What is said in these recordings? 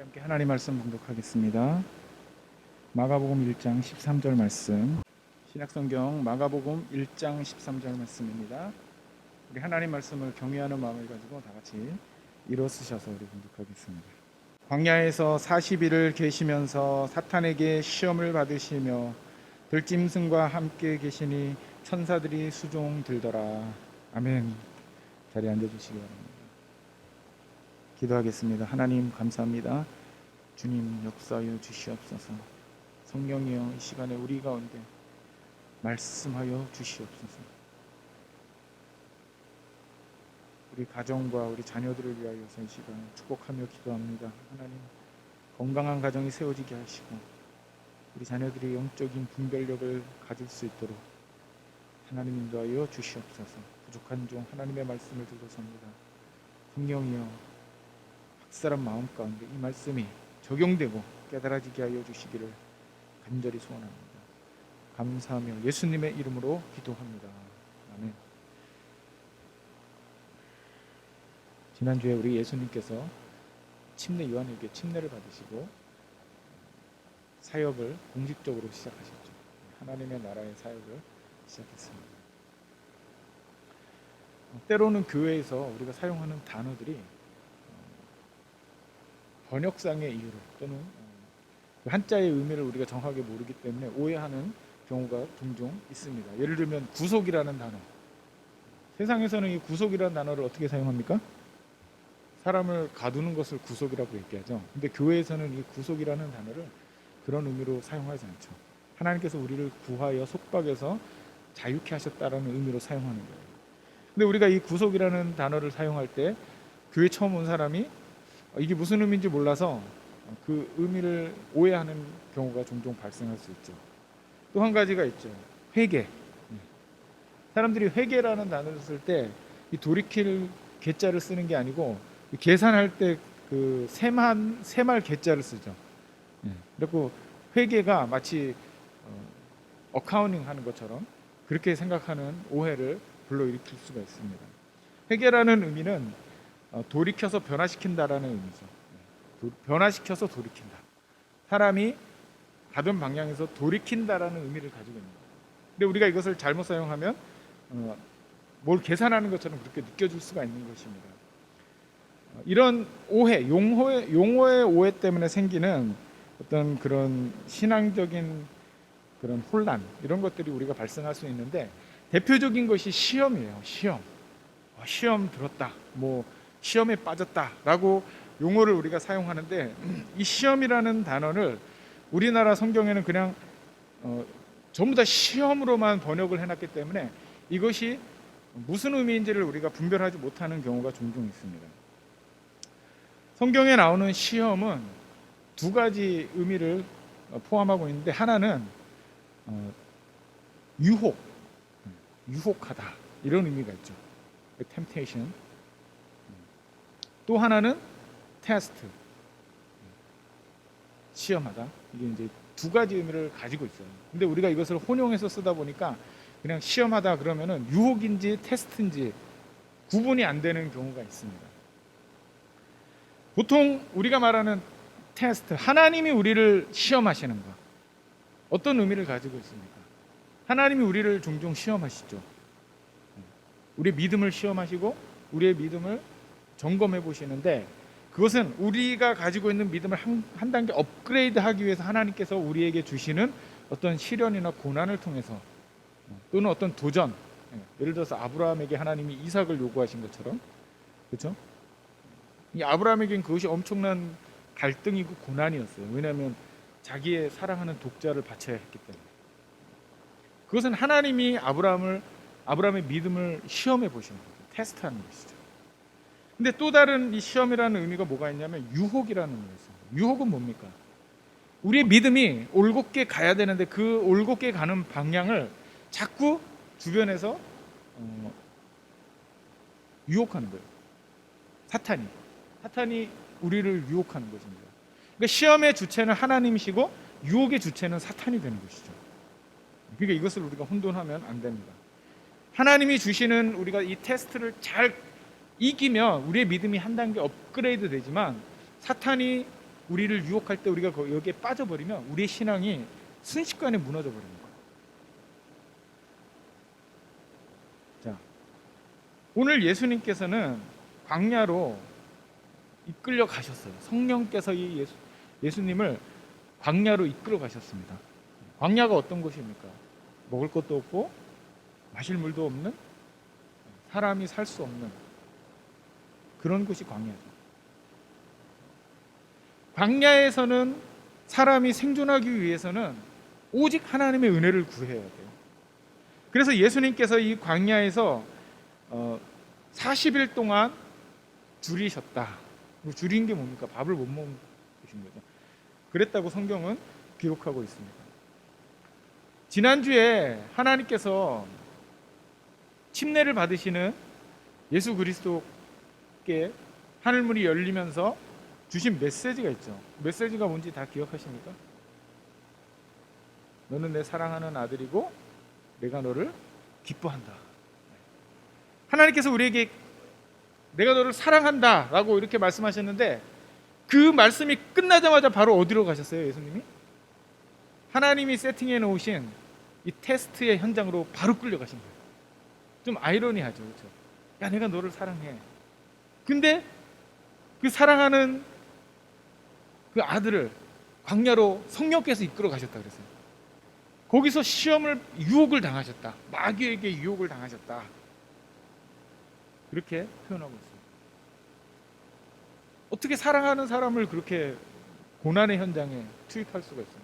함께 하나님 말씀 봉독하겠습니다. 마가복음 1장 13절 말씀, 신약성경 마가복음 1장 13절 말씀입니다. 우리 하나님 말씀을 경외하는 마음을 가지고 다 같이 일어서셔서 우리 봉독하겠습니다. 광야에서 40일을 계시면서 사탄에게 시험을 받으시며 들짐승과 함께 계시니 천사들이 수종 들더라. 아멘. 자리에 앉아주시기 바랍니다. 기도하겠습니다. 하나님 감사합니다. 주님 역사하여 주시옵소서. 성령이여 이 시간에 우리 가운데 말씀하여 주시옵소서. 우리 가정과 우리 자녀들을 위하여서 이 시간 축복하며 기도합니다. 하나님 건강한 가정이 세워지게 하시고 우리 자녀들이 영적인 분별력을 가질 수 있도록 하나님 인도하여 주시옵소서. 부족한 종 하나님의 말씀을 들고섭니다. 성령이여 각 사람 마음 가운데 이 말씀이 적용되고 깨달아지게 하여 주시기를 간절히 소원합니다. 감사하며 예수님의 이름으로 기도합니다. 아멘. 지난주에 우리 예수님께서 침례 요한에게 침례를 받으시고 사역을 공식적으로 시작하셨죠. 하나님의 나라의 사역을 시작했습니다. 때로는 교회에서 우리가 사용하는 단어들이 번역상의 이유로 또는 한자의 의미를 우리가 정확하게 모르기 때문에 오해하는 경우가 종종 있습니다. 예를 들면 구속이라는 단어, 세상에서는 이 구속이라는 단어를 어떻게 사용합니까? 사람을 가두는 것을 구속이라고 얘기하죠. 근데 교회에서는 이 구속이라는 단어를 그런 의미로 사용하지 않죠. 하나님께서 우리를 구하여 속박에서 자유케 하셨다라는 의미로 사용하는 거예요. 근데 우리가 이 구속이라는 단어를 사용할 때 교회 처음 온 사람이 이게 무슨 의미인지 몰라서 그 의미를 오해하는 경우가 종종 발생할 수 있죠. 또 한 가지가 있죠. 회개. 사람들이 회개라는 단어를 쓸 때 이 돌이킬 개자를 쓰는 게 아니고 계산할 때 그 세말 개자를 쓰죠. 그리고 회개가 마치 어카운팅 하는 것처럼 그렇게 생각하는 오해를 불러일으킬 수가 있습니다. 회개라는 의미는 돌이켜서 변화시킨다라는 의미죠. 변화시켜서 돌이킨다. 사람이 가던 방향에서 돌이킨다라는 의미를 가지고 있는 거예요. 근데 우리가 이것을 잘못 사용하면 뭘 계산하는 것처럼 그렇게 느껴질 수가 있는 것입니다. 이런 오해, 용어의 오해 때문에 생기는 어떤 그런 신앙적인 그런 혼란 이런 것들이 우리가 발생할 수 있는데 대표적인 것이 시험이에요. 시험 들었다. 뭐 시험에 빠졌다라고 용어를 우리가 사용하는데 이 시험이라는 단어를 우리나라 성경에는 그냥 전부 다 시험으로만 번역을 해놨기 때문에 이것이 무슨 의미인지를 우리가 분별하지 못하는 경우가 종종 있습니다. 성경에 나오는 시험은 두 가지 의미를 포함하고 있는데 하나는 유혹하다 이런 의미가 있죠. temptation. 또 하나는 테스트, 시험하다. 이게 이제 두 가지 의미를 가지고 있어요. 근데 우리가 이것을 혼용해서 쓰다 보니까 그냥 시험하다 그러면은 유혹인지 테스트인지 구분이 안 되는 경우가 있습니다. 보통 우리가 말하는 테스트, 하나님이 우리를 시험하시는 것, 어떤 의미를 가지고 있습니까? 하나님이 우리를 종종 시험하시죠. 우리의 믿음을 시험하시고 우리의 믿음을 점검해 보시는데 그것은 우리가 가지고 있는 믿음을 한 단계 업그레이드 하기 위해서 하나님께서 우리에게 주시는 어떤 시련이나 고난을 통해서 또는 어떤 도전, 예를 들어서 아브라함에게 하나님이 이삭을 요구하신 것처럼, 그렇죠? 이 아브라함에게는 그것이 엄청난 갈등이고 고난이었어요. 왜냐하면 자기의 사랑하는 독자를 바쳐야 했기 때문에. 그것은 하나님이 아브라함의 믿음을 시험해 보시는 거죠. 테스트하는 것이죠. 근데 또 다른 이 시험이라는 의미가 뭐가 있냐면 유혹이라는 의미가 있습니다. 유혹은 뭡니까? 우리의 믿음이 올곧게 가야 되는데 그 올곧게 가는 방향을 자꾸 주변에서 유혹하는 거예요. 사탄이 우리를 유혹하는 것입니다. 그러니까 시험의 주체는 하나님이시고 유혹의 주체는 사탄이 되는 것이죠. 그러니까 이것을 우리가 혼돈하면 안 됩니다. 하나님이 주시는 우리가 이 테스트를 잘 이기면 우리의 믿음이 한 단계 업그레이드 되지만 사탄이 우리를 유혹할 때 우리가 여기에 빠져버리면 우리의 신앙이 순식간에 무너져 버리는 거예요. 자, 오늘 예수님께서는 광야로 이끌려 가셨어요. 성령께서 이 예수님을 광야로 이끌어 가셨습니다. 광야가 어떤 곳입니까? 먹을 것도 없고 마실 물도 없는, 사람이 살 수 없는 그런 곳이 광야죠. 광야에서는 사람이 생존하기 위해서는 오직 하나님의 은혜를 구해야 돼요. 그래서 예수님께서 이 광야에서 40일 동안 줄이셨다. 줄인 게 뭡니까? 밥을 못 먹으신 거죠. 그랬다고 성경은 기록하고 있습니다. 지난주에 하나님께서 침례를 받으시는 예수 그리스도께 하늘문이 열리면서 주신 메시지가 있죠. 메시지가 뭔지 다 기억하십니까? 너는 내 사랑하는 아들이고 내가 너를 기뻐한다. 하나님께서 우리에게 내가 너를 사랑한다 라고 이렇게 말씀하셨는데, 그 말씀이 끝나자마자 바로 어디로 가셨어요? 예수님이 하나님이 세팅해 놓으신 이 테스트의 현장으로 바로 끌려가신 거예요. 좀 아이러니하죠, 그렇죠? 야, 내가 너를 사랑해. 근데 그 사랑하는 그 아들을 광야로 성령께서 이끌어 가셨다 그랬어요. 거기서 유혹을 당하셨다. 마귀에게 유혹을 당하셨다. 그렇게 표현하고 있어요. 어떻게 사랑하는 사람을 그렇게 고난의 현장에 투입할 수가 있어요?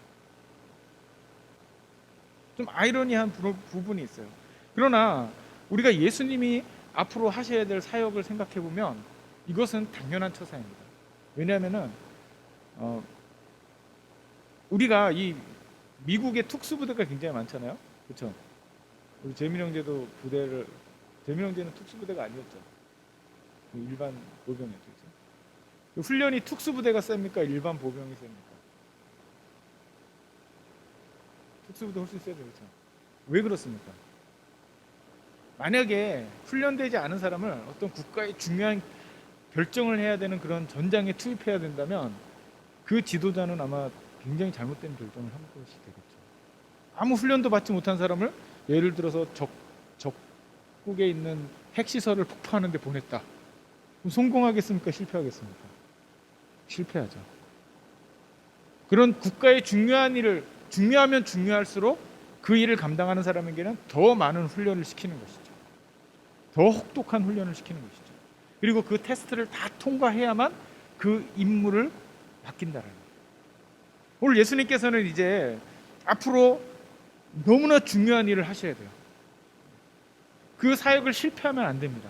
좀 아이러니한 부분이 있어요. 그러나 우리가 예수님이 앞으로 하셔야 될 사역을 생각해 보면 이것은 당연한 처사입니다. 왜냐하면은 우리가 이 미국의 특수부대가 굉장히 많잖아요, 그렇죠? 우리 재민 형제도 재민 형제는 특수부대가 아니었죠. 일반 보병이었죠. 그렇죠? 훈련이 특수부대가 셉니까? 일반 보병이 셉니까? 특수부대 훨씬 세죠, 그렇죠? 왜 그렇습니까? 만약에 훈련되지 않은 사람을 어떤 국가의 중요한 결정을 해야 되는 그런 전장에 투입해야 된다면 그 지도자는 아마 굉장히 잘못된 결정을 한 것이 되겠죠. 아무 훈련도 받지 못한 사람을 예를 들어서 적국에 있는 핵시설을 폭파하는 데 보냈다. 그럼 성공하겠습니까? 실패하겠습니까? 실패하죠. 그런 국가의 중요한 일을 중요하면 중요할수록 그 일을 감당하는 사람에게는 더 많은 훈련을 시키는 것이죠. 더 혹독한 훈련을 시키는 것이죠. 그리고 그 테스트를 다 통과해야만 그 임무를 맡긴다라는 거예요. 오늘 예수님께서는 이제 앞으로 너무나 중요한 일을 하셔야 돼요. 그 사역을 실패하면 안 됩니다.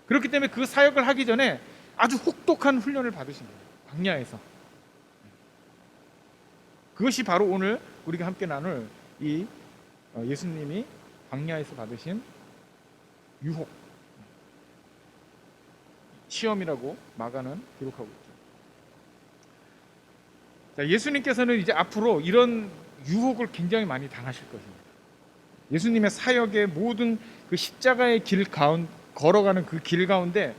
그렇기 때문에 그 사역을 하기 전에 아주 혹독한 훈련을 받으신 거예요. 광야에서. 그것이 바로 오늘 우리가 함께 나눌 이 예수님이 광야에서 받으신 유혹, 시험이라고 마가는 기록하고 있죠. 자, 예수님께서는 이제 앞으로 이런 유혹을 굉장히 많이 당하실 것입니다. 예수님의 사역의 모든 그 십자가의 길 걸어가는 그 길 가운데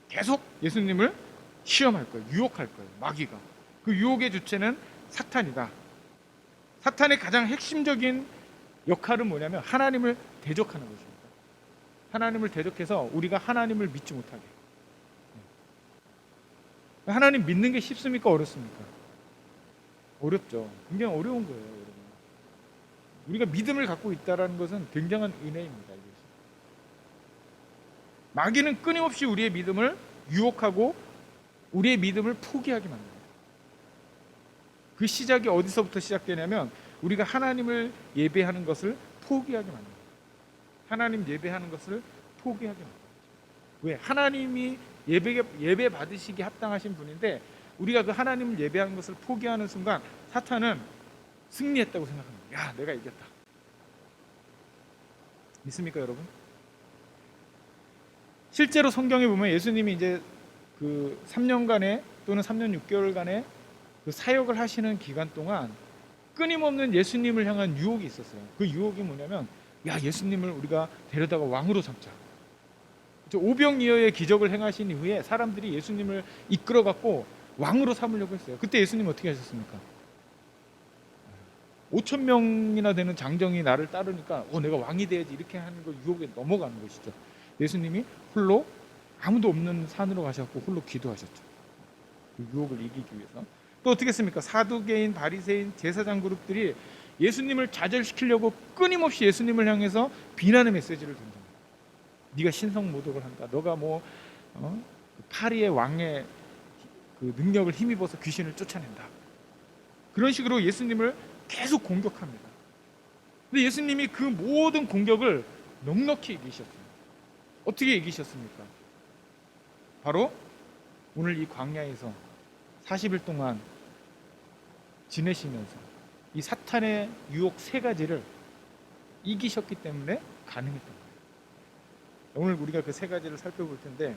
계속 예수님을 시험할 거예요. 유혹할 거예요. 마귀가. 그 유혹의 주체는 사탄이다. 사탄의 가장 핵심적인 역할은 뭐냐면 하나님을 대적하는 것입니다. 하나님을 대적해서 우리가 하나님을 믿지 못하게. 하나님 믿는 게 쉽습니까? 어렵습니까? 어렵죠. 굉장히 어려운 거예요, 여러분. 우리가 믿음을 갖고 있다는 것은 굉장한 은혜입니다. 마귀는 끊임없이 우리의 믿음을 유혹하고 우리의 믿음을 포기하게 만듭니다. 그 시작이 어디서부터 시작되냐면 우리가 하나님을 예배하는 것을 포기하게 만듭니다. 하나님 예배하는 것을 포기하게 만듭니다. 왜? 하나님이 예배 받으시기 합당하신 분인데 우리가 그 하나님을 예배하는 것을 포기하는 순간 사탄은 승리했다고 생각합니다. 야, 내가 이겼다. 믿습니까, 여러분? 실제로 성경에 보면 예수님이 이제 그 3년간의 또는 3년 6개월간의 그 사역을 하시는 기간 동안 끊임없는 예수님을 향한 유혹이 있었어요. 그 유혹이 뭐냐면, 야, 예수님을 우리가 데려다가 왕으로 삼자. 오병이어의 기적을 행하신 이후에 사람들이 예수님을 이끌어갖고 왕으로 삼으려고 했어요. 그때 예수님 어떻게 하셨습니까? 5천 명이나 되는 장정이 나를 따르니까 내가 왕이 돼야지 이렇게 하는 거 유혹에 넘어가는 것이죠. 예수님이 홀로 아무도 없는 산으로 가셨고 홀로 기도하셨죠. 그 유혹을 이기기 위해서. 또 어떻게 했습니까? 사두개인, 바리새인, 제사장 그룹들이 예수님을 좌절시키려고 끊임없이 예수님을 향해서 비난의 메시지를 던집니다. 네가 신성 모독을 한다. 너가 파리의 왕의 그 능력을 힘입어서 귀신을 쫓아낸다. 그런 식으로 예수님을 계속 공격합니다. 근데 예수님이 그 모든 공격을 넉넉히 이기셨어요. 어떻게 이기셨습니까? 바로 오늘 이 광야에서 40일 동안 지내시면서 이 사탄의 유혹 세 가지를 이기셨기 때문에 가능했던 거예요. 오늘 우리가 그 세 가지를 살펴볼 텐데,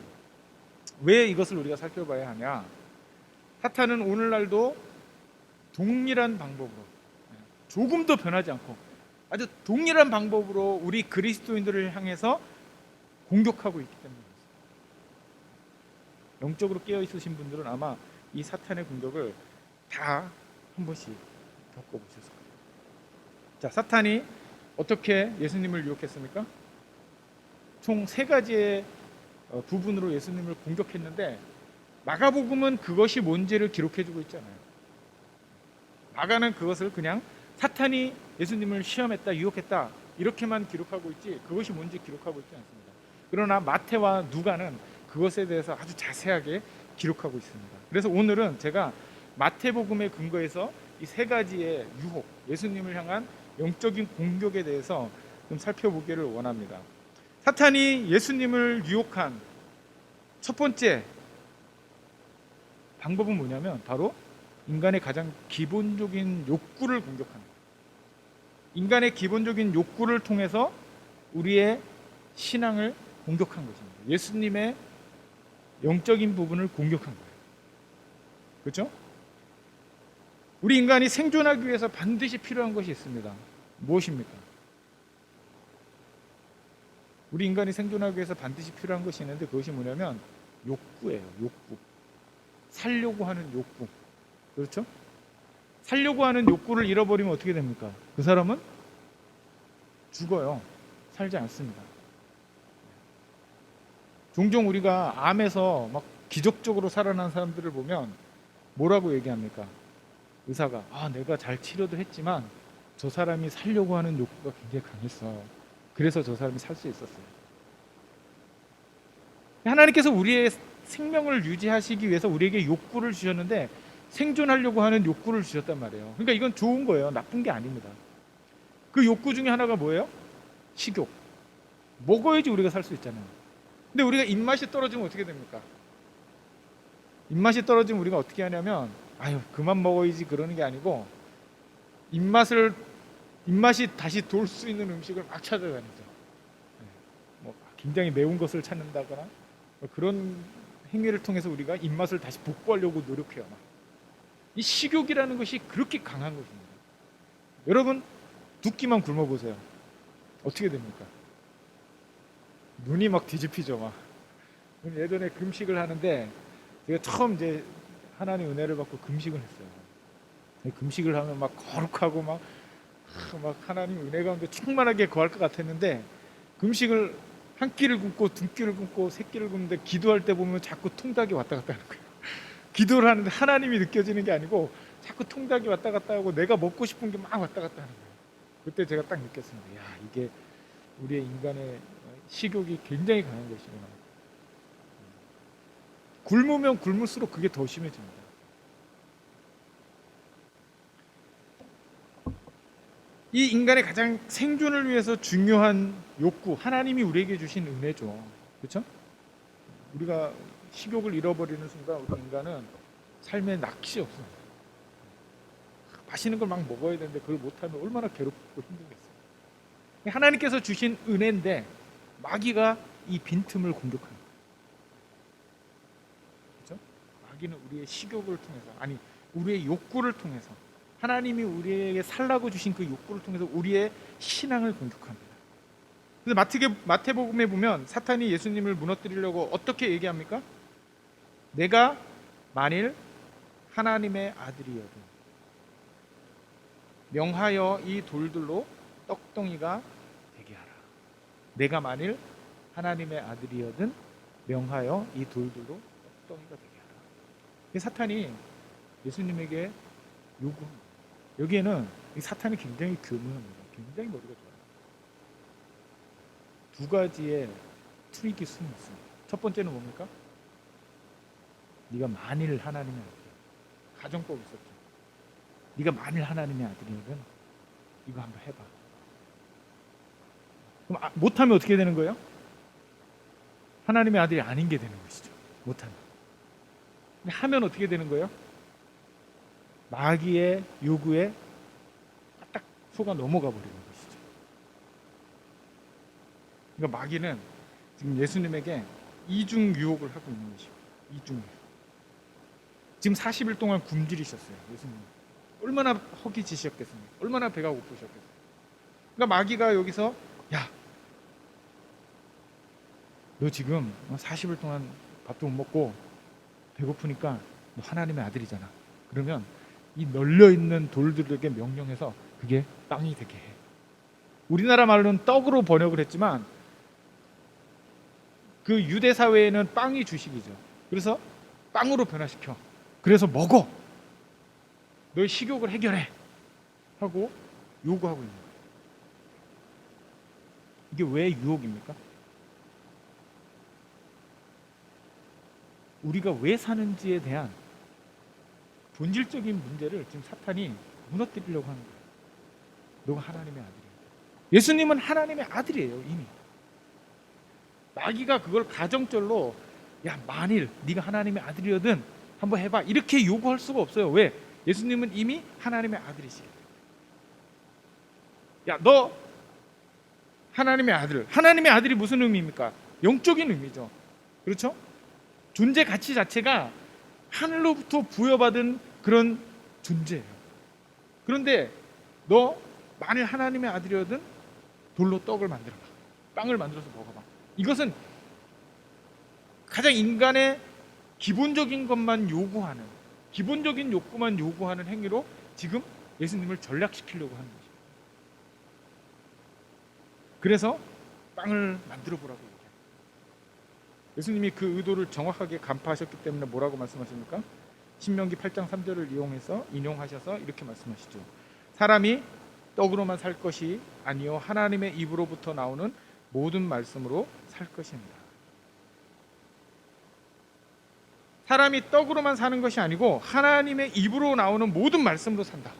왜 이것을 우리가 살펴봐야 하냐? 사탄은 오늘날도 동일한 방법으로, 조금도 변하지 않고 아주 동일한 방법으로 우리 그리스도인들을 향해서 공격하고 있기 때문에 그렇습니다. 영적으로 깨어 있으신 분들은 아마 이 사탄의 공격을 다 한 번씩 겪어보셨을 거예요. 자, 사탄이 어떻게 예수님을 유혹했습니까? 총 세 가지의 부분으로 예수님을 공격했는데, 마가복음은 그것이 뭔지를 기록해주고 있잖아요. 마가는 그것을 그냥 사탄이 예수님을 시험했다, 유혹했다 이렇게만 기록하고 있지 그것이 뭔지 기록하고 있지 않습니다. 그러나 마태와 누가는 그것에 대해서 아주 자세하게 기록하고 있습니다. 그래서 오늘은 제가 마태복음의 근거에서 이 세 가지의 유혹, 예수님을 향한 영적인 공격에 대해서 좀 살펴보기를 원합니다. 사탄이 예수님을 유혹한 첫 번째 방법은 뭐냐면 바로 인간의 가장 기본적인 욕구를 공격하는 거예요. 인간의 기본적인 욕구를 통해서 우리의 신앙을 공격한 것입니다. 예수님의 영적인 부분을 공격한 거예요. 그렇죠? 우리 인간이 생존하기 위해서 반드시 필요한 것이 있습니다. 무엇입니까? 우리 인간이 생존하기 위해서 반드시 필요한 것이 있는데 그것이 뭐냐면 욕구예요. 욕구. 살려고 하는 욕구. 그렇죠? 살려고 하는 욕구를 잃어버리면 어떻게 됩니까? 그 사람은 죽어요. 살지 않습니다. 종종 우리가 암에서 막 기적적으로 살아난 사람들을 보면 뭐라고 얘기합니까? 의사가 내가 잘 치료도 했지만 저 사람이 살려고 하는 욕구가 굉장히 강했어. 그래서 저 사람이 살 수 있었어요. 하나님께서 우리의 생명을 유지하시기 위해서 우리에게 욕구를 주셨는데 생존하려고 하는 욕구를 주셨단 말이에요. 그러니까 이건 좋은 거예요. 나쁜 게 아닙니다. 그 욕구 중에 하나가 뭐예요? 식욕. 먹어야지 우리가 살 수 있잖아요. 근데 우리가 입맛이 떨어지면 어떻게 됩니까? 입맛이 떨어지면 우리가 어떻게 하냐면 그만 먹어야지 그러는 게 아니고 입맛이 다시 돌 수 있는 음식을 막 찾아다니죠. 굉장히 매운 것을 찾는다거나 그런 행위를 통해서 우리가 입맛을 다시 복구하려고 노력해요. 이 식욕이라는 것이 그렇게 강한 것입니다. 여러분 두 끼만 굶어보세요. 어떻게 됩니까? 눈이 막 뒤집히죠. 막. 예전에 금식을 하는데 제가 처음 이제 하나님 은혜를 받고 금식을 했어요. 금식을 하면 막 거룩하고 막 하나님 은혜 가운데 충만하게 거할 것 같았는데 금식을 한 끼를 굶고 두 끼를 굶고 세 끼를 굶는데 기도할 때 보면 자꾸 통닭이 왔다 갔다 하는 거예요. 기도를 하는데 하나님이 느껴지는 게 아니고 자꾸 통닭이 왔다 갔다 하고 내가 먹고 싶은 게 막 왔다 갔다 하는 거예요. 그때 제가 딱 느꼈습니다. 이게 우리의 인간의 식욕이 굉장히 강한 것이구나. 굶으면 굶을수록 그게 더 심해집니다. 이 인간의 가장 생존을 위해서 중요한 욕구, 하나님이 우리에게 주신 은혜죠. 그렇죠? 우리가 식욕을 잃어버리는 순간 우리 인간은 삶에 낚시 없습니다. 맛있는 걸 막 먹어야 되는데 그걸 못하면 얼마나 괴롭고 힘들겠어요. 하나님께서 주신 은혜인데 마귀가 이 빈틈을 공격합니다. 그렇죠? 마귀는 우리의 식욕을 통해서, 우리의 욕구를 통해서, 하나님이 우리에게 살라고 주신 그 욕구를 통해서 우리의 신앙을 공격합니다. 그래서 마태복음에 보면 사탄이 예수님을 무너뜨리려고 어떻게 얘기합니까? 내가 만일 하나님의 아들이여든 명하여 이 돌들로 떡덩이가 되게 하라. 내가 만일 하나님의 아들이여든 명하여 이 돌들로 떡덩이가 되게 하라. 이 사탄이 예수님에게 요구합니다. 여기에는 이 사탄이 굉장히 교묘합니다. 굉장히 머리가 좋아요. 두 가지의 트릭이 숨어 있습니다. 첫 번째는 뭡니까? 네가 만일 하나님의 아들이야. 가정법 있었죠. 네가 만일 하나님의 아들이면 이거 한번 해봐. 그럼 못하면 어떻게 되는 거예요? 하나님의 아들이 아닌 게 되는 것이죠. 못하면. 근데 하면 어떻게 되는 거예요? 마귀의 요구에 딱 속아 넘어가 버리는 것이죠. 그러니까 마귀는 지금 예수님에게 이중 유혹을 하고 있는 것이고, 이중 유혹. 지금 40일 동안 굶주리셨어요, 예수님. 얼마나 허기지셨겠습니까? 얼마나 배가 고프셨겠어요. 그러니까 마귀가 여기서 야, 너 지금 40일 동안 밥도 못 먹고 배고프니까 너 하나님의 아들이잖아. 그러면 이 널려있는 돌들에게 명령해서 그게 빵이 되게 해. 우리나라 말로는 떡으로 번역을 했지만 그 유대 사회에는 빵이 주식이죠. 그래서 빵으로 변화시켜. 그래서 먹어. 너의 식욕을 해결해. 하고 요구하고 있는 거예요. 이게 왜 유혹입니까? 우리가 왜 사는지에 대한 본질적인 문제를 지금 사탄이 무너뜨리려고 하는 거예요. 너가 하나님의 아들이야. 예수님은 하나님의 아들이에요, 이미. 마귀가 그걸 가정절로 야, 만일 네가 하나님의 아들이거든 한번 해봐 이렇게 요구할 수가 없어요. 왜? 예수님은 이미 하나님의 아들이시기 때문에. 야, 너 하나님의 아들. 하나님의 아들이 무슨 의미입니까? 영적인 의미죠. 그렇죠? 존재 가치 자체가 하늘로부터 부여받은 그런 존재예요. 그런데 너 만일 하나님의 아들이거든 돌로 떡을 만들어봐. 빵을 만들어서 먹어봐. 이것은 가장 인간의 기본적인 것만 요구하는, 기본적인 욕구만 요구하는 행위로 지금 예수님을 전락시키려고 하는 것입니다. 그래서 빵을 만들어 보라고 얘기합니다. 예수님이 그 의도를 정확하게 간파하셨기 때문에 뭐라고 말씀하십니까? 신명기 8장 3절을 이용해서 인용하셔서 이렇게 말씀하시죠. 사람이 떡으로만 살 것이 아니요 하나님의 입으로부터 나오는 모든 말씀으로 살 것입니다. 사람이 떡으로만 사는 것이 아니고 하나님의 입으로 나오는 모든 말씀으로 산다.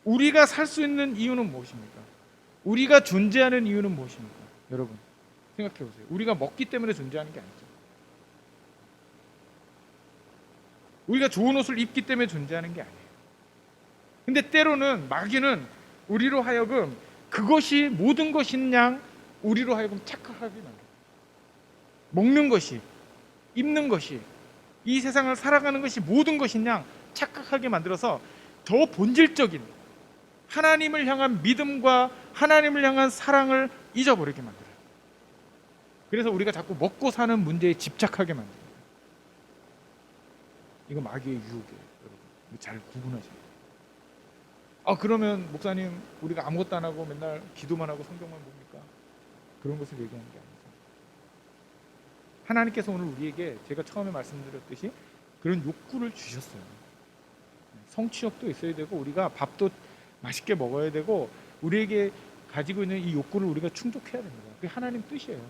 우리가 살 수 있는 이유는 무엇입니까? 우리가 존재하는 이유는 무엇입니까? 여러분 생각해 보세요. 우리가 먹기 때문에 존재하는 게 아니죠. 우리가 좋은 옷을 입기 때문에 존재하는 게 아니에요. 근데 때로는 마귀는 우리로 하여금 그것이 모든 것인 양 우리로 하여금 착각하게 만들어요. 먹는 것이, 입는 것이, 이 세상을 살아가는 것이 모든 것인 양 착각하게 만들어서 더 본질적인 하나님을 향한 믿음과 하나님을 향한 사랑을 잊어버리게 만들어요. 그래서 우리가 자꾸 먹고 사는 문제에 집착하게 만들어요. 이거 마귀의 유혹이에요. 여러분 잘 구분하셔야 돼요. 그러면 목사님 우리가 아무것도 안 하고 맨날 기도만 하고 성경만 봅니까? 그런 것을 얘기하는 게 아니죠. 하나님께서 오늘 우리에게 제가 처음에 말씀드렸듯이 그런 욕구를 주셨어요. 성취욕도 있어야 되고 우리가 밥도 맛있게 먹어야 되고 우리에게 가지고 있는 이 욕구를 우리가 충족해야 됩니다. 그게 하나님 뜻이에요.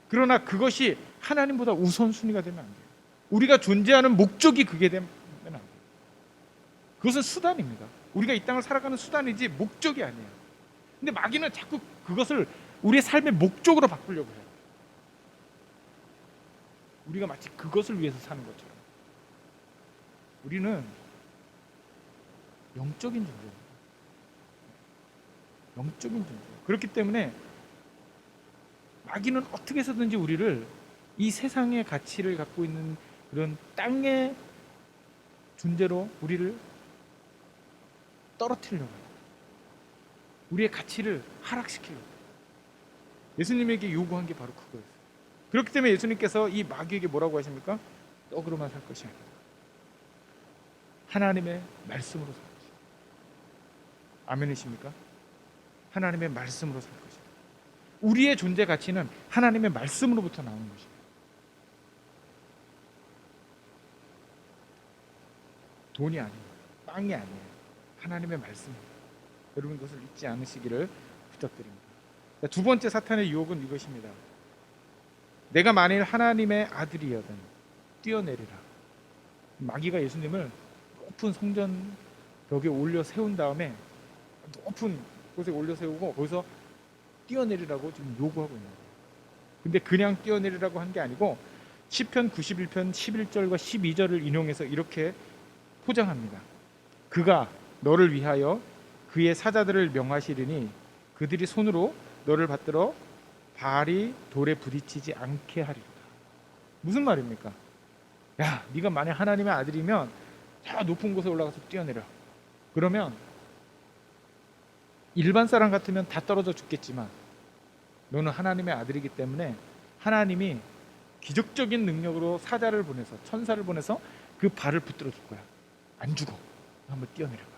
그러나 그것이 하나님보다 우선순위가 되면 안 돼요. 우리가 존재하는 목적이 그게 되면 안 돼요. 그것은 수단입니다. 우리가 이 땅을 살아가는 수단이지 목적이 아니에요. 근데 마귀는 자꾸 그것을 우리의 삶의 목적으로 바꾸려고 해요. 우리가 마치 그것을 위해서 사는 것처럼. 우리는 영적인 존재입니다. 영적인 존재예요. 그렇기 때문에 마귀는 어떻게 해서든지 우리를 이 세상의 가치를 갖고 있는 그런 땅의 존재로 우리를 떨어뜨리려고 해요. 우리의 가치를 하락시키려고 해요. 예수님에게 요구한 게 바로 그거였어요. 그렇기 때문에 예수님께서 이 마귀에게 뭐라고 하십니까? 떡으로만 살 것이 아니라 하나님의 말씀으로 살 것이다. 아멘이십니까? 하나님의 말씀으로 살 것이다. 우리의 존재 가치는 하나님의 말씀으로부터 나오는 것입니다. 돈이 아니에요. 빵이 아니에요. 하나님의 말씀입니다. 여러분 그것을 잊지 않으시기를 부탁드립니다. 두 번째 사탄의 유혹은 이것입니다. 내가 만일 하나님의 아들이여든 뛰어내리라. 마귀가 예수님을 높은 성전 벽에 올려 세운 다음에 높은 곳에 올려 세우고 거기서 뛰어내리라고 지금 요구하고 있는 거예요. 근데 그냥 뛰어내리라고 한 게 아니고 시편 91편 11절과 12절을 인용해서 이렇게 포장합니다. 그가 너를 위하여 그의 사자들을 명하시리니 그들이 손으로 너를 받들어 발이 돌에 부딪히지 않게 하리로다. 무슨 말입니까? 야, 네가 만약 하나님의 아들이면 저 높은 곳에 올라가서 뛰어내려. 그러면 일반 사람 같으면 다 떨어져 죽겠지만 너는 하나님의 아들이기 때문에 하나님이 기적적인 능력으로 사자를 보내서 천사를 보내서 그 발을 붙들어 줄 거야. 안 죽어. 한번 뛰어내려봐.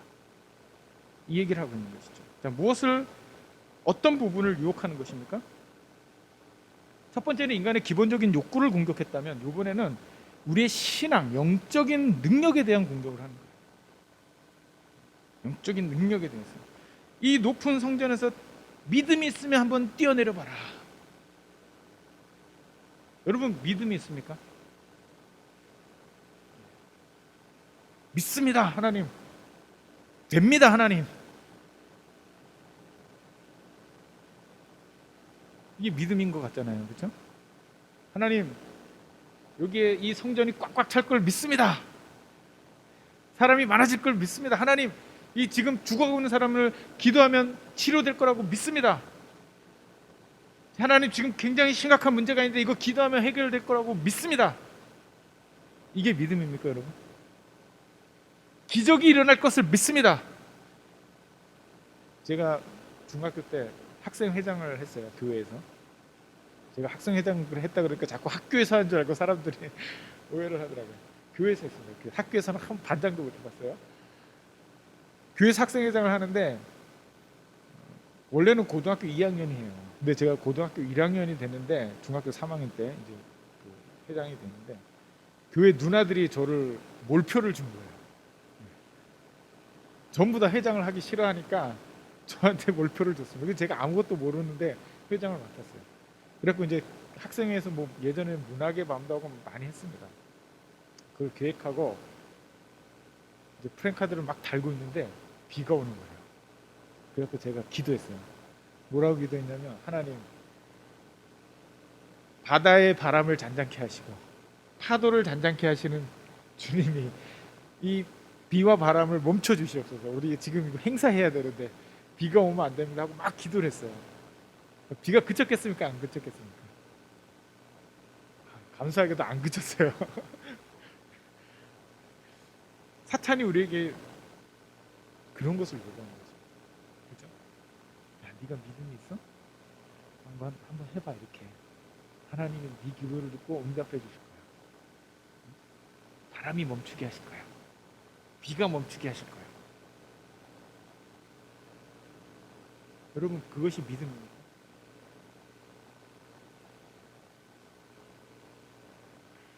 이 얘기를 하고 있는 것이죠. 자, 무엇을 어떤 부분을 유혹하는 것입니까? 첫 번째는 인간의 기본적인 욕구를 공격했다면 이번에는 우리의 신앙, 영적인 능력에 대한 공격을 하는 거예요. 영적인 능력에 대해서. 이 높은 성전에서 믿음이 있으면 한번 뛰어내려 봐라. 여러분 믿음이 있습니까? 믿습니다, 하나님. 됩니다, 하나님. 이게 믿음인 것 같잖아요, 그렇죠? 하나님, 여기에 이 성전이 꽉꽉 찰 걸 믿습니다. 사람이 많아질 걸 믿습니다. 하나님, 이 지금 죽어가고 있는 사람을 기도하면 치료될 거라고 믿습니다. 하나님, 지금 굉장히 심각한 문제가 있는데 이거 기도하면 해결될 거라고 믿습니다. 이게 믿음입니까, 여러분? 기적이 일어날 것을 믿습니다. 제가 중학교 때 학생회장을 했어요, 교회에서. 제가 학생회장을 했다 그러니까 자꾸 학교에서 한 줄 알고 사람들이 오해를 하더라고요. 교회에서 했습니다. 학교에서는 한 반장도 못 해봤어요. 교회에서 학생회장을 하는데 원래는 고등학교 2학년이에요. 근데 제가 고등학교 1학년이 됐는데 중학교 3학년 때 이제 그 회장이 됐는데 교회 누나들이 저를 몰표를 준 거예요. 전부 다 회장을 하기 싫어하니까 저한테 몰표를 줬습니다. 그래서 제가 아무것도 모르는데 회장을 맡았어요. 그래갖고 이제 학생회에서 뭐 예전에 문학의 밤도 하고 많이 했습니다. 그걸 계획하고 이제 프랭카드를 막 달고 있는데 비가 오는 거예요. 그래갖고 제가 기도했어요. 뭐라고 기도했냐면, 하나님, 바다의 바람을 잔잔케 하시고 파도를 잔잔케 하시는 주님이 이 비와 바람을 멈춰 주시옵소서. 우리 지금 이거 행사해야 되는데 비가 오면 안 됩니다 하고 막 기도를 했어요. 비가 그쳤겠습니까? 안 그쳤겠습니까? 감사하게도 안 그쳤어요. 사탄이 우리에게 그런 것을 요구하는 거죠. 그렇죠? 야, 네가 믿음이 있어? 한번 해봐. 이렇게 하나님이 네 기도를 듣고 응답해 주실 거야. 바람이 멈추게 하실 거야. 비가 멈추게 하실 거야. 여러분, 그것이 믿음입니다.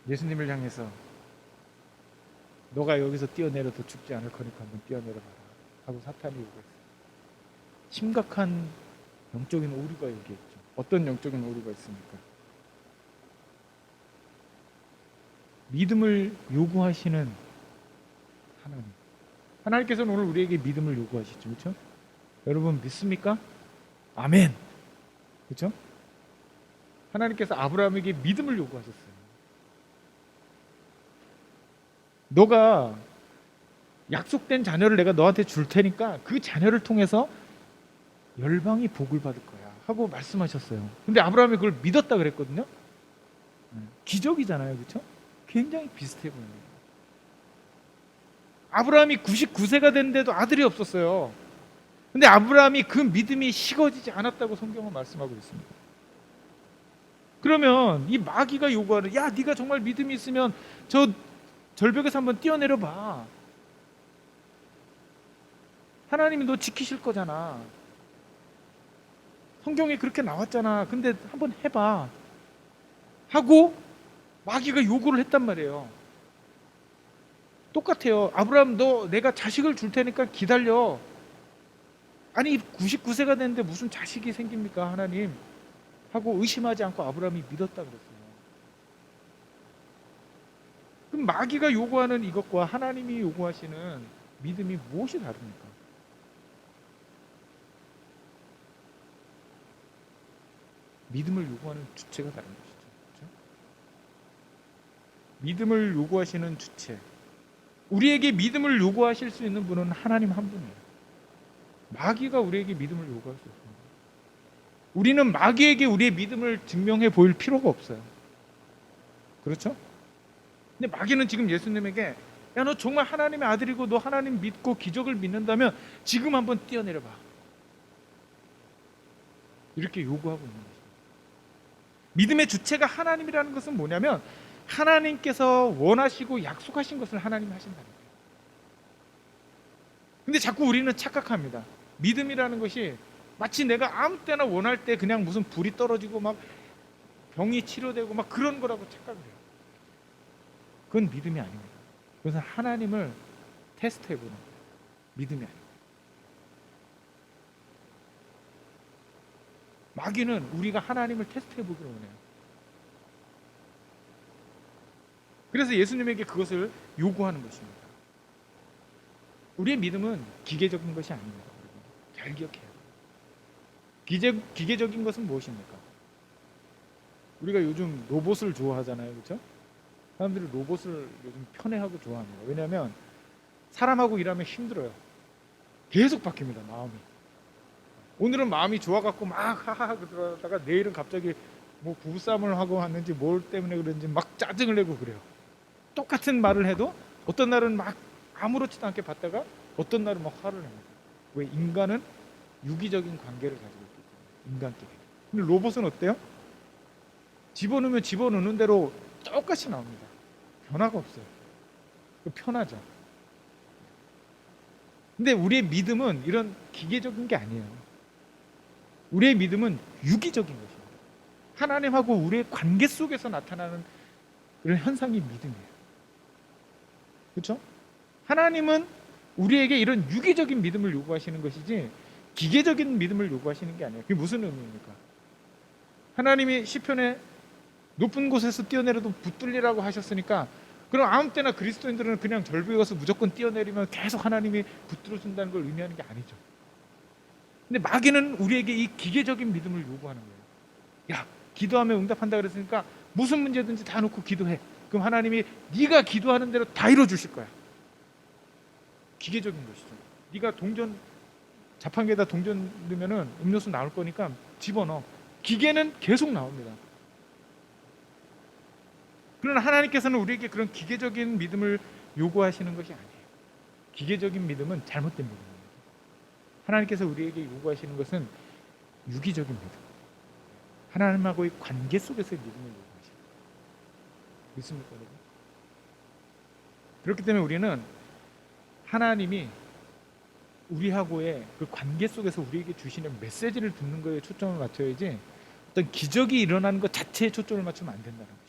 예수님을 향해서 너가 여기서 뛰어내려도 죽지 않을 거니까 한번 뛰어내려봐라 하고 사탄이 요구했어요. 심각한 영적인 오류가 여기 있죠. 어떤 영적인 오류가 있습니까? 믿음을 요구하시는 하나님. 하나님께서는 오늘 우리에게 믿음을 요구하시죠. 그렇죠? 여러분 믿습니까? 아멘. 그렇죠? 하나님께서 아브라함에게 믿음을 요구하셨어요. 너가 약속된 자녀를 내가 너한테 줄 테니까 그 자녀를 통해서 열방이 복을 받을 거야 하고 말씀하셨어요. 근데 아브라함이 그걸 믿었다 그랬거든요. 기적이잖아요. 그렇죠? 굉장히 비슷해 보여요. 아브라함이 99세가 됐는데도 아들이 없었어요. 근데 아브라함이 그 믿음이 식어지지 않았다고 성경은 말씀하고 있습니다. 그러면 이 마귀가 요구하는, 야 네가 정말 믿음이 있으면 저 절벽에서 한번 뛰어내려 봐. 하나님이 너 지키실 거잖아. 성경에 그렇게 나왔잖아. 근데 한번 해봐 하고 마귀가 요구를 했단 말이에요. 똑같아요. 아브라함, 너 내가 자식을 줄 테니까 기다려. 아니 99세가 됐는데 무슨 자식이 생깁니까 하나님? 하고 의심하지 않고 아브라함이 믿었다 그랬어요. 그럼 마귀가 요구하는 이것과 하나님이 요구하시는 믿음이 무엇이 다릅니까? 믿음을 요구하는 주체가 다른 것이죠. 그렇죠? 믿음을 요구하시는 주체. 우리에게 믿음을 요구하실 수 있는 분은 하나님 한 분이에요. 마귀가 우리에게 믿음을 요구할 수 없습니다. 우리는 마귀에게 우리의 믿음을 증명해 보일 필요가 없어요. 그렇죠? 근데 마귀는 지금 예수님에게, 야 너 정말 하나님의 아들이고 너 하나님 믿고 기적을 믿는다면 지금 한번 뛰어내려 봐. 이렇게 요구하고 있는 거죠. 믿음의 주체가 하나님이라는 것은 뭐냐면 하나님께서 원하시고 약속하신 것을 하나님이 하신다는 거예요. 근데 자꾸 우리는 착각합니다. 믿음이라는 것이 마치 내가 아무 때나 원할 때 그냥 무슨 불이 떨어지고 막 병이 치료되고 막 그런 거라고 착각을 해요. 그건 믿음이 아닙니다. 그것은 하나님을 테스트해보는 거예요. 믿음이 아닙니다. 마귀는 우리가 하나님을 테스트해보기를 원해요. 그래서 예수님에게 그것을 요구하는 것입니다. 우리의 믿음은 기계적인 것이 아닙니다. 잘 기억해요. 기계적인 것은 무엇입니까? 우리가 요즘 로봇을 좋아하잖아요. 그렇죠? 사람들이 로봇을 요즘 편애하고 좋아합니다. 왜냐하면 사람하고 일하면 힘들어요. 계속 바뀝니다. 마음이. 오늘은 마음이 좋아갖고 막 하하하 그러다가 내일은 갑자기 뭐 부부싸움을 하고 왔는지 뭘 때문에 그런지 막 짜증을 내고 그래요. 똑같은 말을 해도 어떤 날은 막 아무렇지도 않게 받다가 어떤 날은 막 화를 냅니다. 왜? 인간은 유기적인 관계를 가지고 있기 때문에, 인간끼리. 근데 로봇은 어때요? 집어넣으면 집어넣는 대로 똑같이 나옵니다. 변화가 없어요. 편하죠. 근데 우리의 믿음은 이런 기계적인 게 아니에요. 우리의 믿음은 유기적인 것입니다. 하나님하고 우리의 관계 속에서 나타나는 그런 현상이 믿음이에요. 그렇죠? 하나님은 우리에게 이런 유기적인 믿음을 요구하시는 것이지 기계적인 믿음을 요구하시는 게 아니에요. 그게 무슨 의미입니까? 하나님이 시편에 높은 곳에서 뛰어내려도 붙들리라고 하셨으니까 그럼 아무 때나 그리스도인들은 그냥 절벽에 가서 무조건 뛰어내리면 계속 하나님이 붙들어 준다는 걸 의미하는 게 아니죠. 근데 마귀는 우리에게 이 기계적인 믿음을 요구하는 거예요. 야, 기도하면 응답한다 그랬으니까 무슨 문제든지 다 놓고 기도해. 그럼 하나님이 네가 기도하는 대로 다 이루어 주실 거야. 기계적인 것이죠. 네가 동전 자판기에다 동전 넣으면은 음료수 나올 거니까 집어넣어. 기계는 계속 나옵니다. 그러나 하나님께서는 우리에게 그런 기계적인 믿음을 요구하시는 것이 아니에요. 기계적인 믿음은 잘못된 믿음입니다. 하나님께서 우리에게 요구하시는 것은 유기적인 믿음. 하나님하고의 관계 속에서의 믿음을 요구하십니다. 믿습니까, 여러분? 그렇기 때문에 우리는 하나님이 우리하고의 그 관계 속에서 우리에게 주시는 메시지를 듣는 거에 초점을 맞춰야지 어떤 기적이 일어나는 것 자체에 초점을 맞추면 안 된다는 것입니다.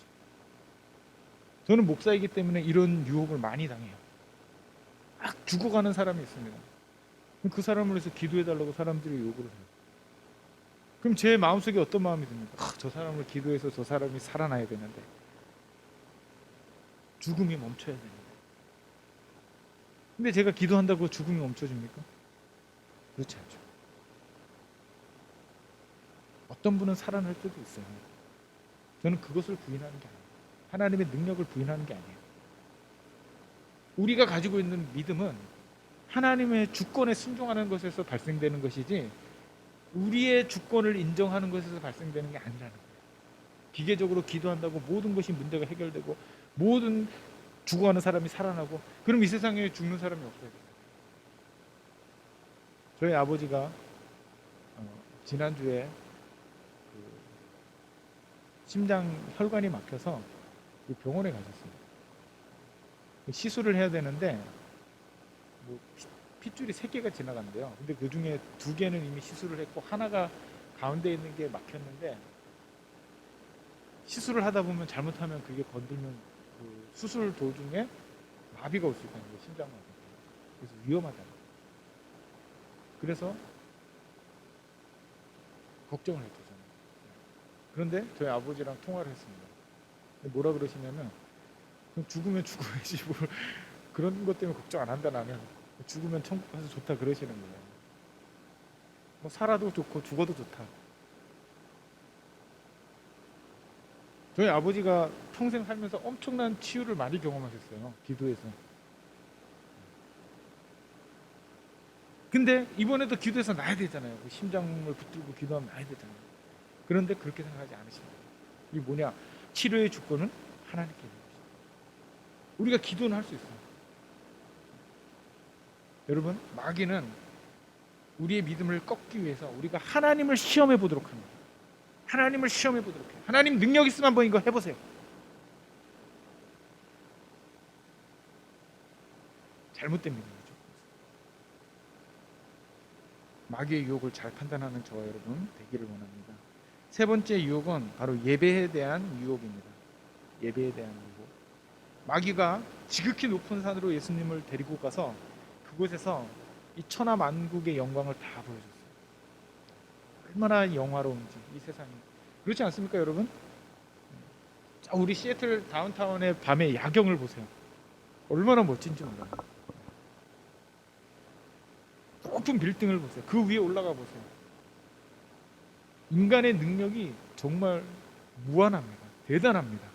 저는 목사이기 때문에 이런 유혹을 많이 당해요. 막 죽어가는 사람이 있습니다. 그 사람을 위해서 기도해달라고 사람들이 요구를 해요. 그럼 제 마음속에 어떤 마음이 듭니까? 저 사람을 기도해서 저 사람이 살아나야 되는데, 죽음이 멈춰야 되는데. 근데 제가 기도한다고 죽음이 멈춰집니까? 그렇지 않죠. 어떤 분은 살아날 때도 있어요. 저는 그것을 부인하는 게 아니에요. 하나님의 능력을 부인하는 게 아니에요. 우리가 가지고 있는 믿음은 하나님의 주권에 순종하는 것에서 발생되는 것이지 우리의 주권을 인정하는 것에서 발생되는 게 아니라는 거예요. 기계적으로 기도한다고 모든 것이 문제가 해결되고 모든 죽어가는 사람이 살아나고 그럼 이 세상에 죽는 사람이 없어야 돼요. 저희 아버지가 지난주에 심장 혈관이 막혀서 병원에 가셨어요. 시술을 해야 되는데 뭐 핏줄이 3개가 지나간대요. 근데 그 중에 2개는 이미 시술을 했고 하나가 가운데 있는 게 막혔는데, 시술을 하다 보면 잘못하면 그게 건들면 그 수술 도중에 마비가 올 수 있다는 거예요. 심장 마비. 그래서 위험하다. 그래서 걱정을 했죠, 저는. 그런데 저희 아버지랑 통화를 했습니다. 뭐라 그러시냐면, 그럼 죽으면 죽어야지 뭘 그런 것 때문에 걱정 안 한다 나는. 죽으면 천국 가서 좋다 그러시는 거예요. 뭐 살아도 좋고 죽어도 좋다. 저희 아버지가 평생 살면서 엄청난 치유를 많이 경험하셨어요. 기도에서. 근데 이번에도 기도해서 나야 되잖아요. 그 심장을 붙들고 기도하면 나야 되잖아요. 그런데 그렇게 생각하지 않으십니다. 이 뭐냐? 치료의 주권은 하나님께 있는 것이다. 우리가 기도는 할 수 있어요. 여러분, 마귀는 우리의 믿음을 꺾기 위해서 우리가 하나님을 시험해 보도록 합니다. 하나님을 시험해 보도록 해요. 하나님 능력 있으면 한번 이거 해보세요. 잘못된 믿음이죠. 마귀의 유혹을 잘 판단하는 저와 여러분 되기를 원합니다. 3번째 유혹은 바로 예배에 대한 유혹입니다. 예배에 대한 유혹. 마귀가 지극히 높은 산으로 예수님을 데리고 가서 그곳에서 이 천하 만국의 영광을 다 보여줬어요. 얼마나 영화로운지 이 세상이. 그렇지 않습니까, 여러분? 우리 시애틀 다운타운의 밤의 야경을 보세요. 얼마나 멋진지 몰라요. 높은 빌딩을 보세요. 그 위에 올라가 보세요. 인간의 능력이 정말 무한합니다. 대단합니다.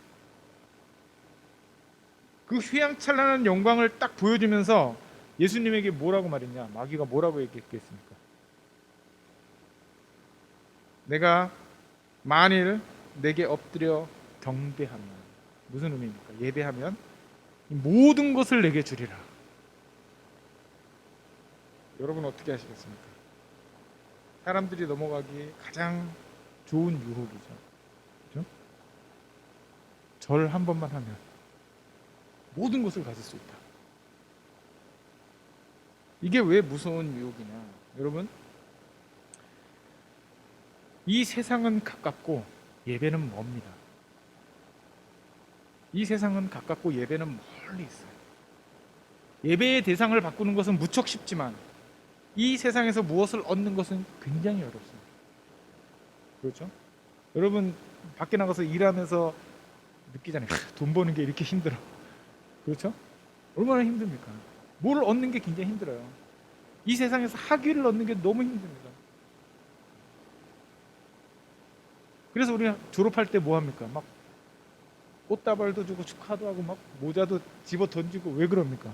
그 휘황찬란한 영광을 딱 보여주면서 예수님에게 뭐라고 말했냐? 마귀가 뭐라고 얘기했겠습니까? 내가 만일 내게 엎드려 경배하면, 무슨 의미입니까? 예배하면 모든 것을 내게 주리라. 여러분 어떻게 하시겠습니까? 사람들이 넘어가기 가장 좋은 유혹이죠. 그렇죠? 절 한 번만 하면 모든 것을 가질 수 있다. 이게 왜 무서운 유혹이냐? 여러분, 이 세상은 가깝고 예배는 멉니다. 이 세상은 가깝고 예배는 멀리 있어요. 예배의 대상을 바꾸는 것은 무척 쉽지만 이 세상에서 무엇을 얻는 것은 굉장히 어렵습니다. 그렇죠? 여러분 밖에 나가서 일하면서 느끼잖아요. 돈 버는 게 이렇게 힘들어. 그렇죠? 얼마나 힘듭니까? 뭘 얻는 게 굉장히 힘들어요. 이 세상에서 학위를 얻는 게 너무 힘듭니다. 그래서 우리 졸업할 때 뭐 합니까? 막 꽃다발도 주고 축하도 하고 막 모자도 집어 던지고. 왜 그럽니까?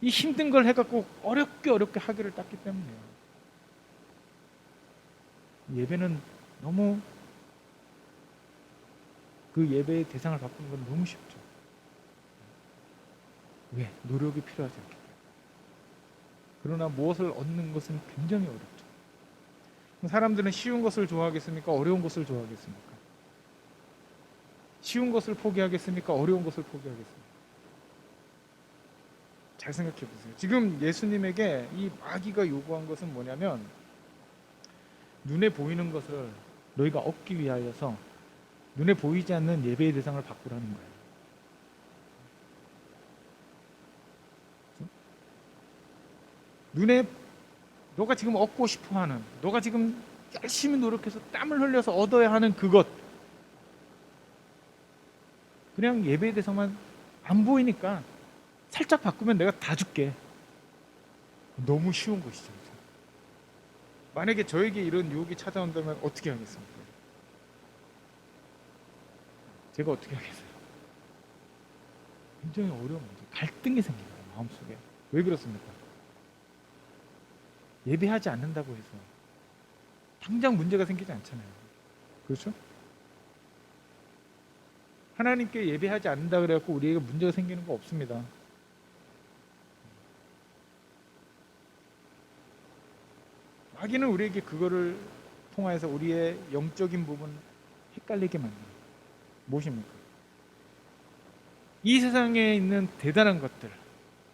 이 힘든 걸 해갖고 어렵게 학위를 땄기 때문이에요. 예배는 너무, 그 예배의 대상을 바꾸는 건 너무 쉽죠. 왜? 노력이 필요하지 않기 때문에. 그러나 무엇을 얻는 것은 굉장히 어렵죠. 사람들은 쉬운 것을 좋아하겠습니까? 어려운 것을 좋아하겠습니까? 쉬운 것을 포기하겠습니까? 어려운 것을 포기하겠습니까? 잘 생각해 보세요. 지금 예수님에게 이 마귀가 요구한 것은 뭐냐면, 눈에 보이는 것을 너희가 얻기 위하여서 눈에 보이지 않는 예배의 대상을 바꾸라는 거예요. 눈에 너가 지금 얻고 싶어하는, 너가 지금 열심히 노력해서 땀을 흘려서 얻어야 하는 그것, 그냥 예배의 대상만 안 보이니까 살짝 바꾸면 내가 다 줄게. 너무 쉬운 것이죠. 만약에 저에게 이런 유혹이 찾아온다면 어떻게 하겠습니까? 제가 어떻게 하겠어요? 굉장히 어려운 문제, 갈등이 생깁니다. 마음속에. 왜 그렇습니까? 예배하지 않는다고 해서 당장 문제가 생기지 않잖아요. 그렇죠? 하나님께 예배하지 않는다 그래갖고 우리에게 문제가 생기는 거 없습니다. 마귀는 우리에게 그거를 통해서 우리의 영적인 부분 헷갈리게 만듭니다. 무엇입니까? 이 세상에 있는 대단한 것들,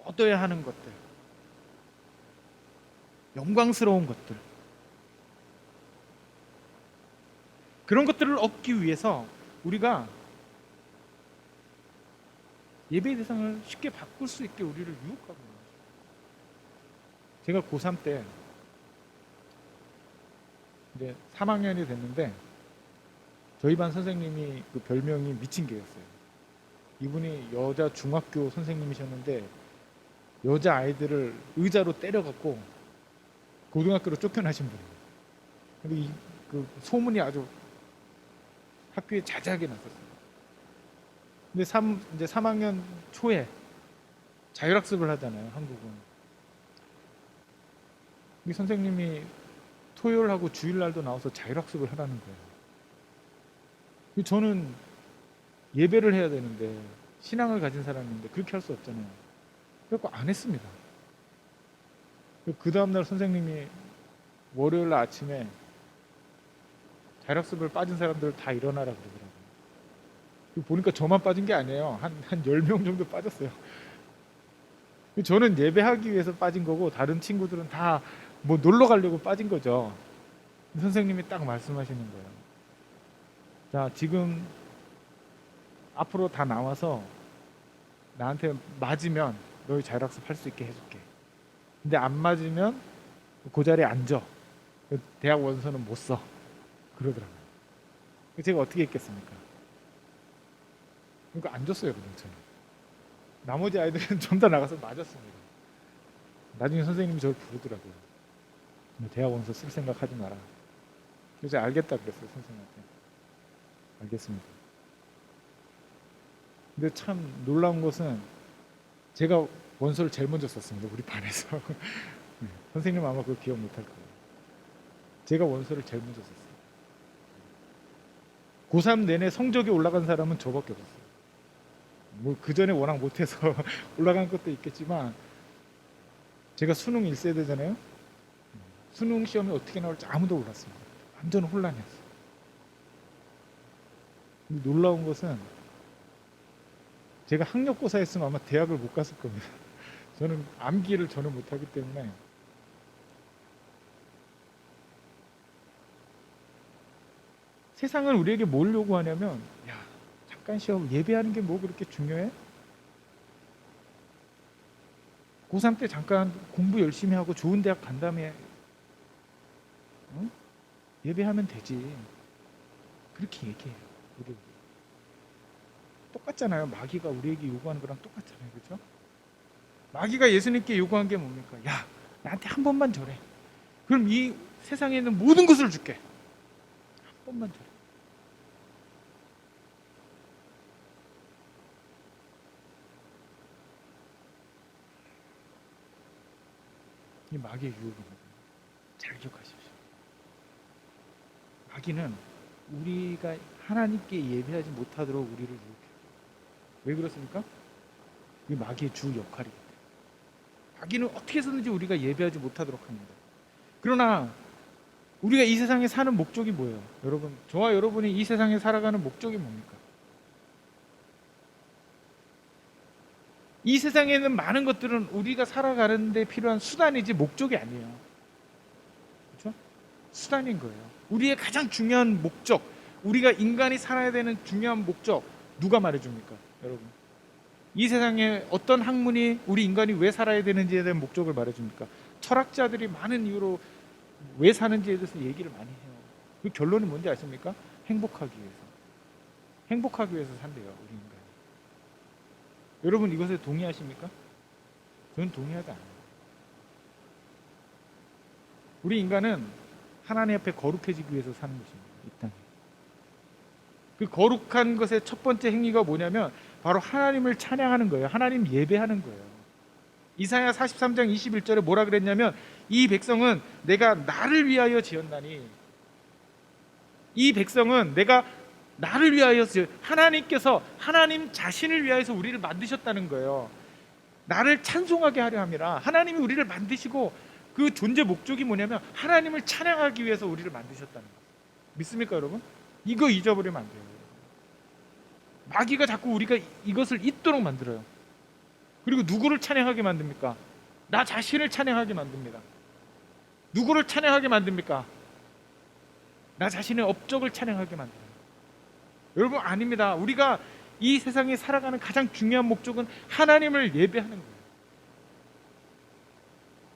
얻어야 하는 것들, 영광스러운 것들, 그런 것들을 얻기 위해서 우리가 예배의 대상을 쉽게 바꿀 수 있게 우리를 유혹하고 있는 거죠. 제가 고3 때 이제 3학년이 됐는데 저희 반 선생님이 그 별명이 미친 개였어요. 이분이 여자 중학교 선생님이셨는데 여자 아이들을 의자로 때려갖고 고등학교로 쫓겨나신 분이에요. 근데 그 소문이 아주 학교에 자자하게 났었어요. 근데 이제 3학년 초에 자율학습을 하잖아요, 한국은. 이 선생님이 토요일하고 주일날도 나와서 자율학습을 하라는 거예요. 저는 예배를 해야 되는데, 신앙을 가진 사람인데 그렇게 할 수 없잖아요. 그래서 안 했습니다. 그 다음날 선생님이 월요일날 아침에 자율학습을 빠진 사람들 다 일어나라 그러더라고요. 보니까 저만 빠진 게 아니에요. 한 10명 정도 빠졌어요. 저는 예배하기 위해서 빠진 거고 다른 친구들은 다 뭐 놀러 가려고 빠진 거죠. 선생님이 딱 말씀하시는 거예요. 자, 지금 앞으로 다 나와서 나한테 맞으면 너희 자율학습 할 수 있게 해줄게. 근데 안 맞으면 그 자리에 앉아. 대학 원서는 못 써. 그러더라고요. 제가 어떻게 했겠습니까? 그러니까 안 줬어요, 그냥 저는. 나머지 아이들은 좀 더 나가서 맞았습니다. 나중에 선생님이 저를 부르더라고요. 대학 원서 쓸 생각 하지 마라. 그래서 알겠다 그랬어요, 선생님한테. 알겠습니다. 근데 참 놀라운 것은 제가 원서를 제일 먼저 썼습니다, 우리 반에서. 네, 선생님은 아마 그걸 기억 못할 거예요. 제가 원서를 제일 먼저 썼어요. 고3 내내 성적이 올라간 사람은 저밖에 없었어요. 뭐 그 전에 워낙 못해서 올라간 것도 있겠지만 제가 수능 1세대잖아요. 수능 시험이 어떻게 나올지 아무도 몰랐습니다. 완전 혼란이었어요. 근데 놀라운 것은 제가 학력고사 했으면 아마 대학을 못 갔을 겁니다. 저는 암기를 전혀 못하기 때문에. 세상은 우리에게 뭘 요구하냐면, 야, 잠깐 시험 예배하는 게 뭐 그렇게 중요해? 고3 때 잠깐 공부 열심히 하고 좋은 대학 간 다음에 예배하면 되지. 그렇게 얘기해요. 우리. 똑같잖아요. 마귀가 우리에게 요구하는 거랑 똑같잖아요. 그렇죠? 마귀가 예수님께 요구한 게 뭡니까? 야, 나한테 한 번만 절해. 그럼 이 세상에 있는 모든 것을 줄게. 한 번만 절해. 이 마귀의 유혹입니다. 잘 기억하십시오. 마귀는 우리가 하나님께 예배하지 못하도록 우리를 유혹해요. 왜 그렇습니까? 이 마귀의 주 역할이에요. 마귀는 어떻게 해서든지 우리가 예배하지 못하도록 합니다. 그러나 우리가 이 세상에 사는 목적이 뭐예요? 여러분, 저와 여러분이 이 세상에 살아가는 목적이 뭡니까? 이 세상에 있는 많은 것들은 우리가 살아가는 데 필요한 수단이지 목적이 아니에요. 그렇죠? 수단인 거예요. 우리의 가장 중요한 목적, 우리가 인간이 살아야 되는 중요한 목적, 누가 말해줍니까? 여러분, 이 세상에 어떤 학문이 우리 인간이 왜 살아야 되는지에 대한 목적을 말해줍니까? 철학자들이 많은 이유로 왜 사는지에 대해서 얘기를 많이 해요. 그 결론이 뭔지 아십니까? 행복하기 위해서. 행복하기 위해서 산대요, 우리 인간이. 여러분, 이것에 동의하십니까? 저는 동의하지 않아요. 우리 인간은 하나님 앞에 거룩해지기 위해서 사는 것입니다. 이 땅에. 그 거룩한 것의 첫 번째 행위가 뭐냐면 바로 하나님을 찬양하는 거예요. 하나님 예배하는 거예요. 이사야 43장 21절에 뭐라 그랬냐면, 이 백성은 내가 나를 위하여 지었나니, 이 백성은 내가 나를 위하여 하나님께서 하나님 자신을 위하여서 우리를 만드셨다는 거예요. 나를 찬송하게 하려 함이라. 하나님이 우리를 만드시고 그 존재 목적이 뭐냐면 하나님을 찬양하기 위해서 우리를 만드셨다는 거예요. 믿습니까, 여러분? 이거 잊어버리면 안 돼요. 마귀가 자꾸 우리가 이것을 잊도록 만들어요. 그리고 누구를 찬양하게 만듭니까? 나 자신을 찬양하게 만듭니다. 누구를 찬양하게 만듭니까? 나 자신의 업적을 찬양하게 만들어요. 여러분, 아닙니다. 우리가 이 세상에 살아가는 가장 중요한 목적은 하나님을 예배하는 거예요.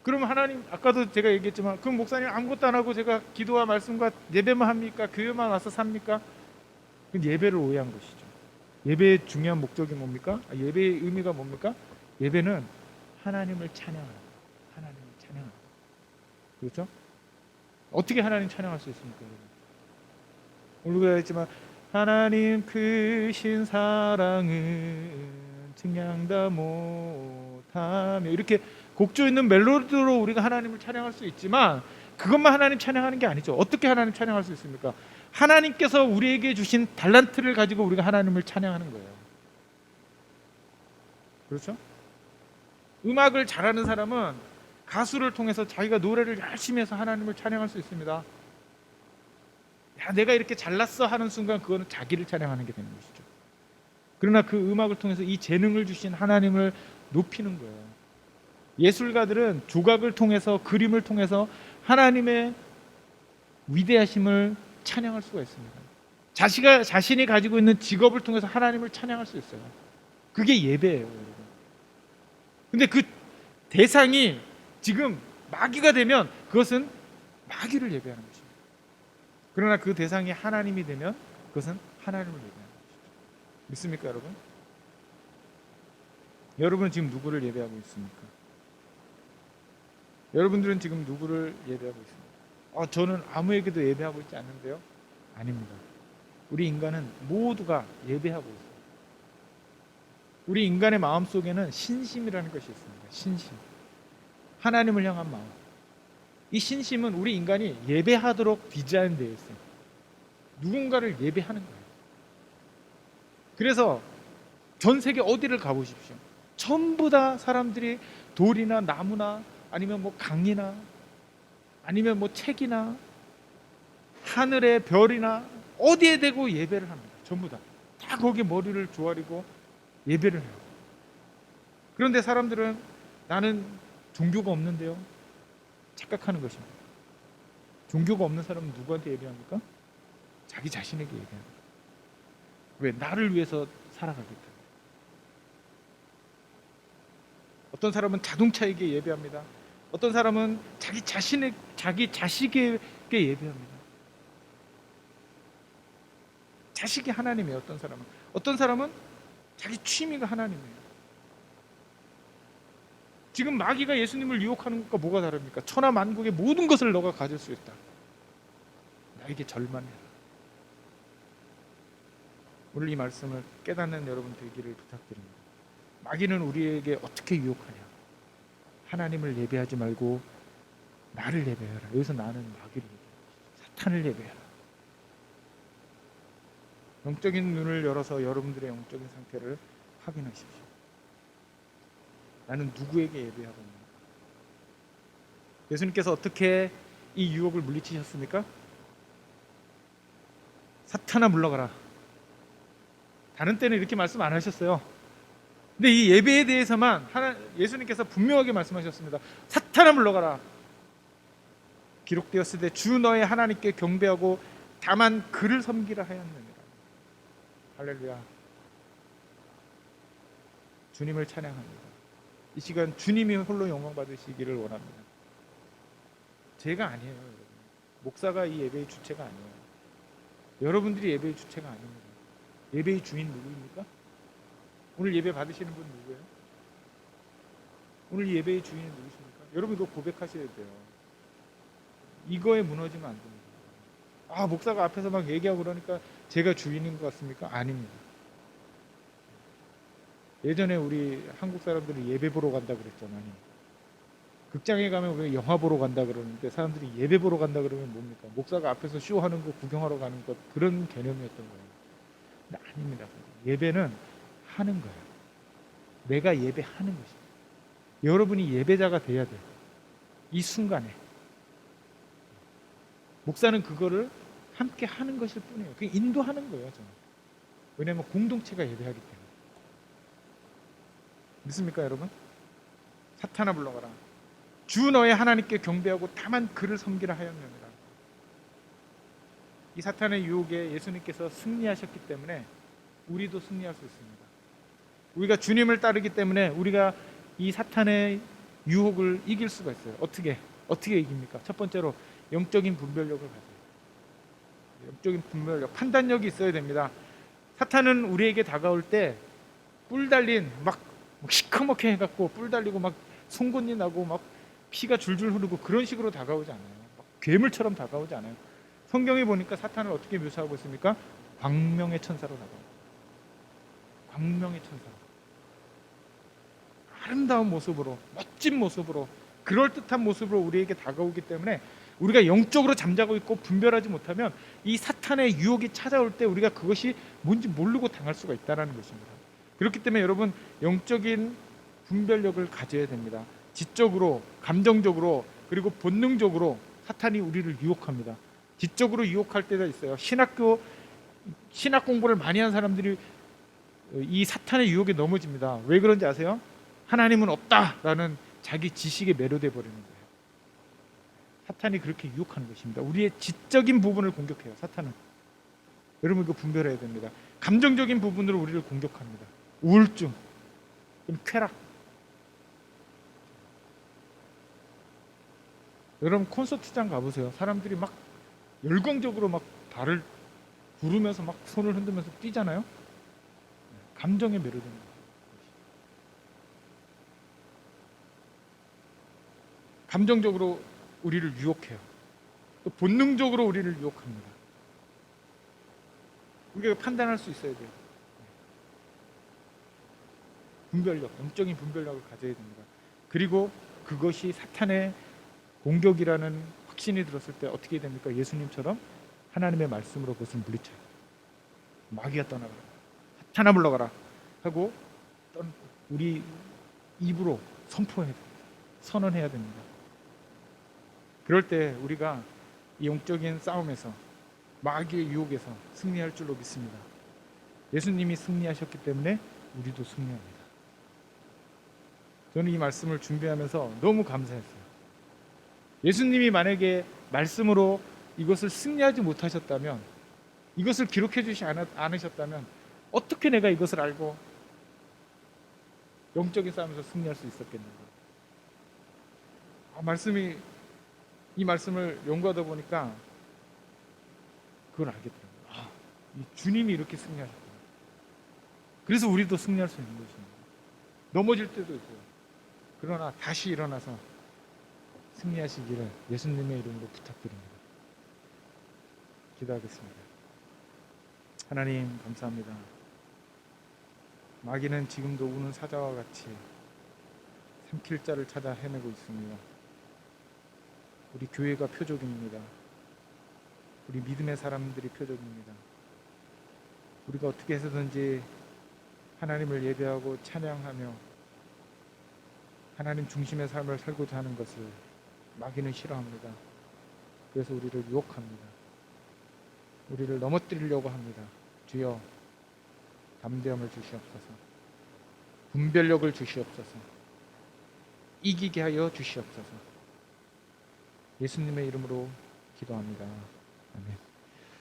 그러면 하나님, 아까도 제가 얘기했지만, 그럼 목사님 아무것도 안 하고 제가 기도와 말씀과 예배만 합니까? 교회만 와서 삽니까? 그건 예배를 오해한 것이죠. 예배의 중요한 목적이 뭡니까? 예배의 의미가 뭡니까? 예배는 하나님을 찬양하는, 하나님을 찬양하는. 그렇죠? 어떻게 하나님 찬양할 수 있습니까? 우리가 했지만, 하나님 크신 사랑은 증량다 못하며, 이렇게 곡조 있는 멜로디로 우리가 하나님을 찬양할 수 있지만, 그것만 하나님 찬양하는 게 아니죠. 어떻게 하나님 찬양할 수 있습니까? 하나님께서 우리에게 주신 달란트를 가지고 우리가 하나님을 찬양하는 거예요. 그렇죠? 음악을 잘하는 사람은 가수를 통해서 자기가 노래를 열심히 해서 하나님을 찬양할 수 있습니다. 야, 내가 이렇게 잘났어 하는 순간 그거는 자기를 찬양하는 게 되는 것이죠. 그러나 그 음악을 통해서 이 재능을 주신 하나님을 높이는 거예요. 예술가들은 조각을 통해서, 그림을 통해서 하나님의 위대하심을 찬양할 수가 있습니다. 자신이 가지고 있는 직업을 통해서 하나님을 찬양할 수 있어요. 그게 예배예요, 여러분. 근데 그 대상이 지금 마귀가 되면 그것은 마귀를 예배하는 것입니다. 그러나 그 대상이 하나님이 되면 그것은 하나님을 예배하는 것입니다. 믿습니까, 여러분? 여러분은 지금 누구를 예배하고 있습니까? 여러분들은 지금 누구를 예배하고 있습니까? 저는 아무에게도 예배하고 있지 않는데요. 아닙니다. 우리 인간은 모두가 예배하고 있어요. 우리 인간의 마음속에는 신심이라는 것이 있습니다. 신심. 하나님을 향한 마음. 이 신심은 우리 인간이 예배하도록 디자인되어 있어요. 누군가를 예배하는 거예요. 그래서 전 세계 어디를 가보십시오. 전부 다 사람들이 돌이나 나무나 아니면 뭐 강이나 아니면 뭐 책이나 하늘의 별이나 어디에 대고 예배를 합니다. 전부 다 거기에 머리를 조아리고 예배를 해요. 그런데 사람들은 나는 종교가 없는데요, 착각하는 것입니다. 종교가 없는 사람은 누구한테 예배합니까? 자기 자신에게 예배합니다. 왜? 나를 위해서 살아가기 때문에. 어떤 사람은 자동차에게 예배합니다. 어떤 사람은 자기 자식에게 예배합니다. 자식이 하나님이에요. 어떤 사람은 자기 취미가 하나님이에요. 지금 마귀가 예수님을 유혹하는 것과 뭐가 다릅니까? 천하 만국의 모든 것을 너가 가질 수 있다. 나에게 절만해라. 오늘 이 말씀을 깨닫는 여러분 되기를 부탁드립니다. 마귀는 우리에게 어떻게 유혹하냐? 하나님을 예배하지 말고 나를 예배해라. 여기서 나는 마귀를 예배해라. 사탄을 예배해라. 영적인 눈을 열어서 여러분들의 영적인 상태를 확인하십시오. 나는 누구에게 예배하고 있는가? 예수님께서 어떻게 이 유혹을 물리치셨습니까? 사탄아 물러가라. 다른 때는 이렇게 말씀 안 하셨어요. 근데 이 예배에 대해서만 예수님께서 분명하게 말씀하셨습니다. 사탄아 물러가라. 기록되었을 때 주 너의 하나님께 경배하고 다만 그를 섬기라 하였느니라. 할렐루야. 주님을 찬양합니다. 이 시간 주님이 홀로 영광 받으시기를 원합니다. 제가 아니에요, 여러분. 목사가 이 예배의 주체가 아니에요. 여러분들이 예배의 주체가 아닙니다. 예배의 주인 누구입니까? 오늘 예배 받으시는 분 누구예요? 오늘 예배의 주인은 누구십니까? 여러분 이거 고백하셔야 돼요. 이거에 무너지면 안 됩니다. 목사가 앞에서 막 얘기하고 그러니까 제가 주인인 것 같습니까? 아닙니다. 예전에 우리 한국 사람들이 예배 보러 간다 그랬잖아요. 극장에 가면 왜 영화 보러 간다 그러는데 사람들이 예배 보러 간다 그러면 뭡니까? 목사가 앞에서 쇼하는 거 구경하러 가는 것, 그런 개념이었던 거예요. 근데 아닙니다. 예배는 하는 거예요. 내가 예배하는 것입니다. 여러분이 예배자가 돼야 돼요. 이 순간에 목사는 그거를 함께 하는 것일 뿐이에요. 그 인도하는 거예요. 저는 왜냐하면 공동체가 예배하기 때문에. 믿습니까 여러분? 사탄아 물러가라. 주 너의 하나님께 경배하고 다만 그를 섬기라 하였느니라. 이 사탄의 유혹에 예수님께서 승리하셨기 때문에 우리도 승리할 수 있습니다. 우리가 주님을 따르기 때문에 우리가 이 사탄의 유혹을 이길 수가 있어요. 어떻게 이깁니까? 첫 번째로 영적인 분별력을 가져요. 영적인 분별력, 판단력이 있어야 됩니다. 사탄은 우리에게 다가올 때 뿔 달린 막 시커멓게 해갖고 뿔 달리고 막 송곳니 나고 막 피가 줄줄 흐르고 그런 식으로 다가오지 않아요. 막 괴물처럼 다가오지 않아요. 성경에 보니까 사탄을 어떻게 묘사하고 있습니까? 광명의 천사로 다가와요. 광명의 천사로. 아름다운 모습으로, 멋진 모습으로, 그럴듯한 모습으로 우리에게 다가오기 때문에 우리가 영적으로 잠자고 있고 분별하지 못하면 이 사탄의 유혹이 찾아올 때 우리가 그것이 뭔지 모르고 당할 수가 있다는 것입니다. 그렇기 때문에 여러분 영적인 분별력을 가져야 됩니다. 지적으로, 감정적으로, 그리고 본능적으로 사탄이 우리를 유혹합니다. 지적으로 유혹할 때가 있어요. 신학 공부를 많이 한 사람들이 이 사탄의 유혹에 넘어집니다. 왜 그런지 아세요? 하나님은 없다라는 자기 지식에 매료돼 버리는 거예요. 사탄이 그렇게 유혹하는 것입니다. 우리의 지적인 부분을 공격해요. 사탄은. 여러분 이거 분별해야 됩니다. 감정적인 부분으로 우리를 공격합니다. 우울증, 쾌락. 여러분 콘서트장 가보세요. 사람들이 막 열광적으로 막 발을 구르면서 막 손을 흔들면서 뛰잖아요. 감정에 매료되는 거예요. 감정적으로 우리를 유혹해요. 또 본능적으로 우리를 유혹합니다. 우리가 판단할 수 있어야 돼요. 분별력, 영적인 분별력을 가져야 됩니다. 그리고 그것이 사탄의 공격이라는 확신이 들었을 때 어떻게 됩니까? 예수님처럼 하나님의 말씀으로 그것을 물리쳐요. 마귀가 떠나가라, 사탄아 물러가라 하고 우리 입으로 선포해야 됩니다. 선언해야 됩니다. 그럴 때 우리가 이 영적인 싸움에서 마귀의 유혹에서 승리할 줄로 믿습니다. 예수님이 승리하셨기 때문에 우리도 승리합니다. 저는 이 말씀을 준비하면서 너무 감사했어요. 예수님이 만약에 말씀으로 이것을 승리하지 못하셨다면, 이것을 기록해 주지 않으셨다면 어떻게 내가 이것을 알고 영적인 싸움에서 승리할 수 있었겠는가? 이 말씀을 연구하다 보니까 그걸 알겠더라고요. 이 주님이 이렇게 승리하셨구나. 그래서 우리도 승리할 수 있는 것입니다. 넘어질 때도 있고요. 그러나 다시 일어나서 승리하시기를 예수님의 이름으로 부탁드립니다. 기도하겠습니다. 하나님 감사합니다. 마귀는 지금도 우는 사자와 같이 삼킬 자를 찾아 헤매고 있습니다. 우리 교회가 표적입니다. 우리 믿음의 사람들이 표적입니다. 우리가 어떻게 해서든지 하나님을 예배하고 찬양하며 하나님 중심의 삶을 살고자 하는 것을 마귀는 싫어합니다. 그래서 우리를 유혹합니다. 우리를 넘어뜨리려고 합니다. 주여 담대함을 주시옵소서. 분별력을 주시옵소서. 이기게 하여 주시옵소서. 예수님의 이름으로 기도합니다. 아멘.